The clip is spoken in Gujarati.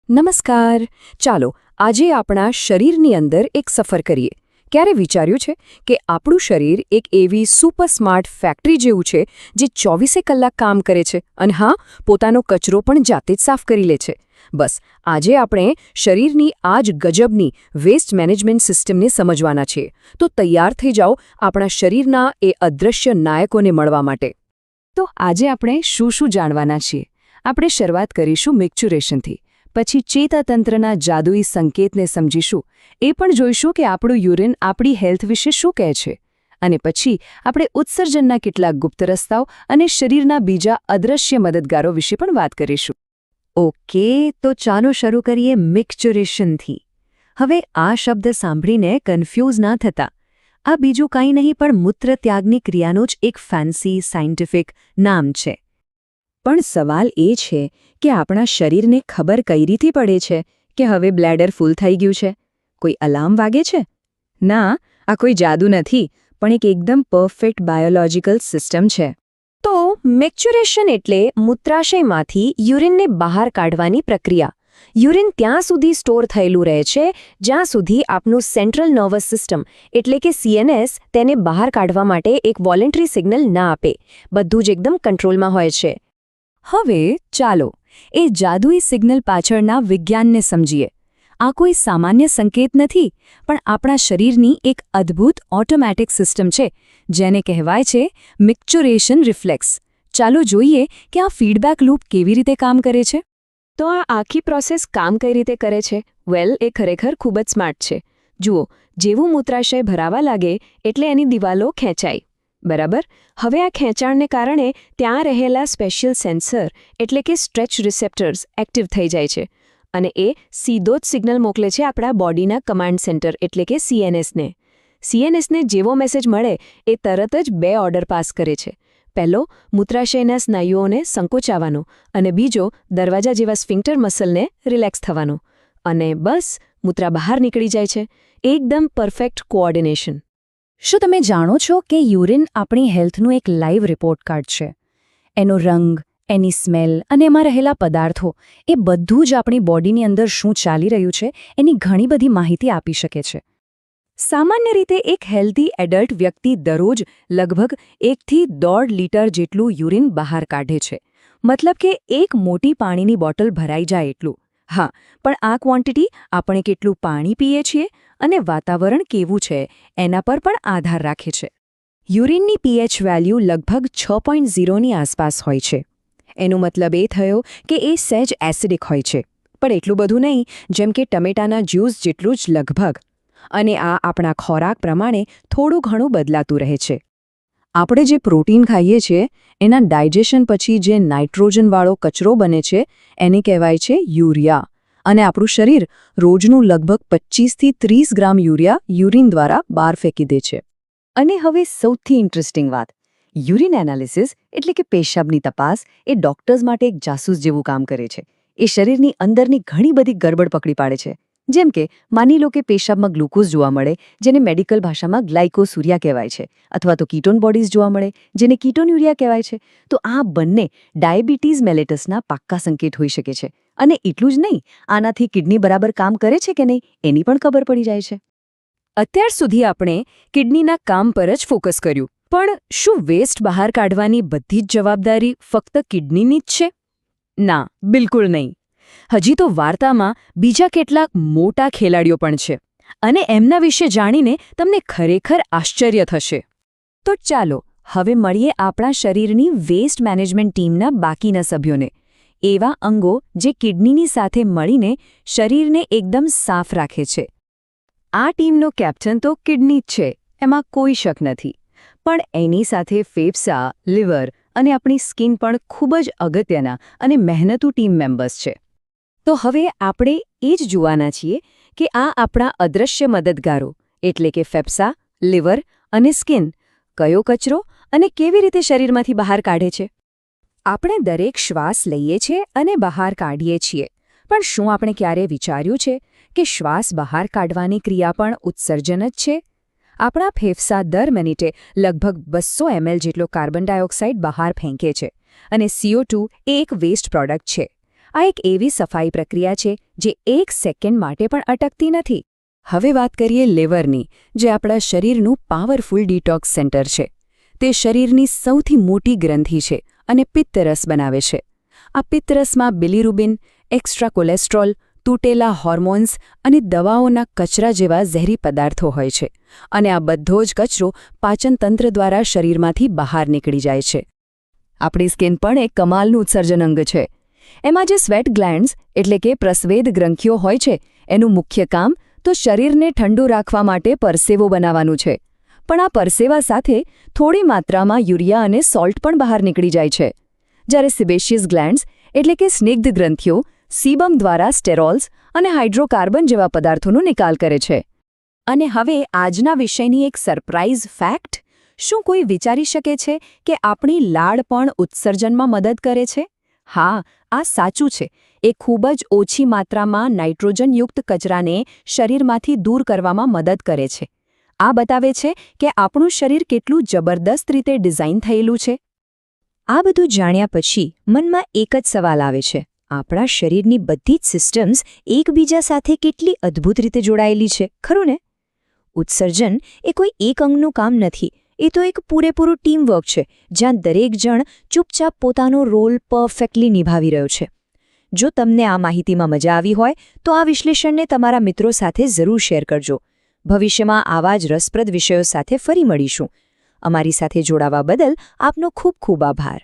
નમસ્કાર. ચાલો આજે આપણા શરીરની અંદર એક સફર કરીએ. ક્યારે વિચાર્યું છે કે આપણું શરીર એક એવી સુપર સ્માર્ટ ફેક્ટરી જેવું છે જે 24 કલાક કામ કરે છે અને હા, પોતાનો કચરો પણ જાતે જ સાફ કરી લે છે. બસ આજે આપણે શરીરની આ જ ગજબની વેસ્ટ મેનેજમેન્ટ સિસ્ટમને સમજવાના છીએ. તો તૈયાર થઈ જાઓ આપણા શરીરના એ અદૃશ્ય નાયકોને મળવા માટે. તો આજે આપણે શું જાણવાના છીએ? આપણે શરૂઆત કરીશું મિક્ચુરેશનથી. પછી ચેતાતંત્રના જાદુઈ સંકેતને સમજીશું. એ પણ જોઈશું કે આપણું યુરિન આપણી હેલ્થ વિશે શું કહે છે. અને પછી આપણે ઉત્સર્જનના કેટલાક ગુપ્ત રસ્તાઓ અને શરીરના બીજા અદૃશ્ય મદદગારો વિશે પણ વાત કરીશું. ઓકે, તો ચાલો શરૂ કરીએ મિક્ચુરેશનથી. હવે આ શબ્દ સાંભળીને કન્ફ્યુઝ ના થતા. આ બીજું કંઈ નહીં પણ મૂત્રત્યાગની ક્રિયાનું જ એક ફેન્સી સાયન્ટિફિક નામ છે. પણ સવાલ એ છે કે આપણા શરીરને ખબર કઈ રીતે પડે છે કે હવે બ્લેડર ફૂલ થઈ ગયું છે? કોઈ અલાર્મ વાગે છે? ના, આ કોઈ જાદુ નથી, પણ એક એકદમ પરફેક્ટ બાયોલોજિકલ સિસ્ટમ છે. તો મિક્ચુરેશન એટલે મૂત્રાશયમાંથી યુરિનને બહાર કાઢવાની પ્રક્રિયા. યુરિન ત્યાં સુધી સ્ટોર થયેલું રહે છે જ્યાં સુધી આપનું સેન્ટ્રલ નર્વસ સિસ્ટમ એટલે કે CNS તેને બહાર કાઢવા માટે એક વોલેન્ટરી સિગ્નલ ના આપે. બધું જ એકદમ કંટ્રોલમાં હોય છે. હવે ચાલો એ જાદુઈ સિગ્નલ પાછળના વિજ્ઞાનને સમજીએ. આ કોઈ સામાન્ય સંકેત નથી, પણ આપણા શરીરની એક અદ્ભુત ઓટોમેટિક સિસ્ટમ છે જેને કહેવાય છે મિક્ચુરેશન રિફ્લેક્સ. ચાલો જોઈએ કે આ ફીડબેક લૂપ કેવી રીતે કામ કરે છે. તો આ આખી પ્રોસેસ કામ કઈ રીતે કરે છે? વેલ, એ ખરેખર ખૂબ જ સ્માર્ટ છે. જુઓ, જેવું મૂત્રાશય ભરાવા લાગે એટલે એની દિવાલો ખેંચાય. બરાબર. હવે આ ખેંચાણને કારણે ત્યાં રહેલા સ્પેશિયલ સેન્સર એટલે કે સ્ટ્રેચ રિસેપ્ટર્સ એક્ટિવ થઈ જાય છે અને એ સીધો જ સિગ્નલ મોકલે છે આપણા બોડીના કમાન્ડ સેન્ટર એટલે કે CNSને. CNSને જેવો મેસેજ મળે એ તરત જ 2 ઓર્ડર પાસ કરે છે. પહેલો, મૂત્રાશયના સ્નાયુઓને સંકોચાવાનો અને બીજો, દરવાજા જેવા સ્ફિંક્ટર મસલને રિલેક્સ થવાનો. અને બસ, મૂત્રા બહાર નીકળી જાય છે. એકદમ પરફેક્ટ કોઓર્ડિનેશન. શું તમે જાણો છો કે યુરિન આપણી હેલ્થનું એક લાઈવ રિપોર્ટ કાર્ડ છે? એનો રંગ, એની સ્મેલ અને એમાં રહેલા પદાર્થો એ બધું જ આપણી બોડીની અંદર શું ચાલી રહ્યું છે એની ઘણી બધી માહિતી આપી શકે છે. સામાન્ય રીતે એક હેલ્ધી એડલ્ટ વ્યક્તિ દરરોજ લગભગ 1 થી 1.5 લીટર જેટલું યુરિન બહાર કાઢે છે. મતલબ કે એક મોટી પાણીની બોટલ ભરાઈ જાય એટલું. હા, પણ આ ક્વોન્ટિટી આપણે કેટલું પાણી પીએ છીએ અને વાતાવરણ કેવું છે એના પર પણ આધાર રાખે છે. યુરિનની pH વેલ્યુ લગભગ 6.0ની આસપાસ હોય છે. એનો મતલબ એ થયો કે એ સહેજ એસિડિક હોય છે, પણ એટલું બધું નહીં જેમ કે ટમેટાના જ્યુસ જેટલું જ લગભગ. અને આ આપણા ખોરાક પ્રમાણે થોડું ઘણું બદલાતું રહે છે. આપણે જે પ્રોટીન ખાઈએ છીએ એના ડાયજેશન પછી જે નાઇટ્રોજનવાળો કચરો બને છે એને કહેવાય છે યુરિયા. અને આપણું શરીર રોજનું લગભગ 25 થી 30 ગ્રામ યુરિયા યુરિન દ્વારા બહાર ફેંકી દે છે. અને હવે સૌથી ઇન્ટરેસ્ટિંગ વાત, યુરિન એનાલિસિસ એટલે કે પેશાબની તપાસ એ ડોક્ટર્સ માટે એક જાસૂસ જેવું કામ કરે છે. એ શરીરની અંદરની ઘણી બધી ગરબડ પકડી પાડે છે. જેમ કે માની લો કે પેશાબમાં ગ્લુકોઝ જોવા મળે જેને મેડિકલ ભાષામાં ગ્લાયકોસુરિયા કહેવાય છે, અથવા તો કીટોન બોડીઝ જોવા મળે જેને કીટોન્યુરિયા કહેવાય છે. તો આ બંને ડાયાબિટીસ મેલેટસના પાક્કા સંકેત હોઈ શકે છે. અને એટલું જ નહીં, આનાથી કિડની બરાબર કામ કરે છે કે નહીં એની પણ ખબર પડી જાય છે. અત્યાર સુધી આપણે કિડનીના કામ પર જ ફોકસ કર્યું, પણ શું વેસ્ટ બહાર કાઢવાની બધી જ જવાબદારી ફક્ત કિડનીની જ છે? ના, બિલકુલ નહીં. હજી તો વાર્તામાં બીજા કેટલાક મોટા ખેલાડીઓ પણ છે અને એમના વિશે જાણીને તમને ખરેખર આશ્ચર્ય થશે. તો ચાલો હવે મળીએ આપણા શરીરની વેસ્ટ મેનેજમેન્ટ ટીમના બાકીના સભ્યોને. એવા અંગો જે કિડનીની સાથે મળીને શરીરને એકદમ સાફ રાખે છે. આ ટીમનો કેપ્ટન તો કિડની જ છે, એમાં કોઈ શક નથી. પણ એની સાથે ફેફસા, લિવર અને આપણી સ્કિન પણ ખૂબ જ અગત્યના અને મહેનતુ ટીમ મેમ્બર્સ છે. તો હવે આપણે એ જ જોવાના છીએ કે આ આપણા અદૃશ્ય મદદગારો એટલે કે ફેફસા, લિવર અને સ્કિન કયો કચરો અને કેવી રીતે શરીરમાંથી બહાર કાઢે છે. આપણે દરેક શ્વાસ લઈએ છીએ અને બહાર કાઢીએ છીએ, પણ શું આપણે ક્યારે વિચાર્યું છે કે શ્વાસ બહાર કાઢવાની ક્રિયા પણ ઉત્સર્જન જ છે? આપણા ફેફસા દર મિનિટે લગભગ 200 ml જેટલો કાર્બન ડાયોક્સાઇડ બહાર ફેંકે છે અને CO2 એ એક વેસ્ટ પ્રોડક્ટ છે. આ એક એવી સફાઈ પ્રક્રિયા છે જે એક સેકન્ડ માટે પણ અટકતી નથી. હવે વાત કરીએ લીવરની, જે આપણા શરીરનું પાવરફુલ ડિટોક્સ સેન્ટર છે. તે શરીરની સૌથી મોટી ગ્રંથિ છે અને પિત્તરસ બનાવે છે. આ પિત્તરસમાં બિલિરુબિન, એક્સ્ટ્રા કોલેસ્ટ્રોલ, તૂટેલા હોર્મોન્સ અને દવાઓના કચરા જેવા ઝેરી પદાર્થો હોય છે, અને આ બધો જ કચરો પાચનતંત્ર દ્વારા શરીરમાંથી બહાર નીકળી જાય છે. આપણી સ્કિન પણ એક કમાલનું ઉત્સર્જન અંગ છે. એમાં જે સ્વેટ ગ્લેન્ડ્સ એટલે કે પ્રસ્વેદ ગ્રંથિઓ હોય છે, એનું મુખ્ય કામ તો શરીરને ઠંડુ રાખવા માટે પરસેવો બનાવવાનું છે. પણ આ પરસેવા સાથે થોડી માત્રામાં યુરિયા અને સોલ્ટ પણ બહાર નીકળી જાય છે. જ્યારે સિબેશિયસ ગ્લેન્ડ્સ એટલે કે સ્નિગ્ધ ગ્રંથિઓ સીબમ દ્વારા સ્ટેરોલ્સ અને હાઇડ્રોકાર્બન જેવા પદાર્થોનો નિકાલ કરે છે. અને હવે આજના વિષયની એક સરપ્રાઇઝ ફેક્ટ. શું કોઈ વિચારી શકે છે કે આપણી લાળ પણ ઉત્સર્જનમાં મદદ કરે છે? હા, આ સાચું છે. એ ખૂબ જ ઓછી માત્રામાં નાઇટ્રોજનયુક્ત કચરાને શરીરમાંથી દૂર કરવામાં મદદ કરે છે. આ બતાવે છે કે આપણું શરીર કેટલું જબરદસ્ત રીતે ડિઝાઇન થયેલું છે. આ બધું જાણ્યા પછી મનમાં એક જ સવાલ આવે છે. આપણા શરીરની બધી જ સિસ્ટમ્સ એકબીજા સાથે કેટલી અદ્ભુત રીતે જોડાયેલી છે, ખરું ને? ઉત્સર્જન એ કોઈ એક અંગનું કામ નથી. એ તો એક પૂરેપૂરું ટીમવર્ક છે, જ્યાં દરેક જણ ચૂપચાપ પોતાનો રોલ પરફેક્ટલી નિભાવી રહ્યો છે. જો તમને આ માહિતીમાં મજા આવી હોય તો આ વિશ્લેષણને તમારા મિત્રો સાથે જરૂર શેર કરજો. ભવિષ્યમાં આવા જ રસપ્રદ વિષયો સાથે ફરી મળીશું. અમારી સાથે જોડાવા બદલ આપનો ખૂબ ખૂબ આભાર.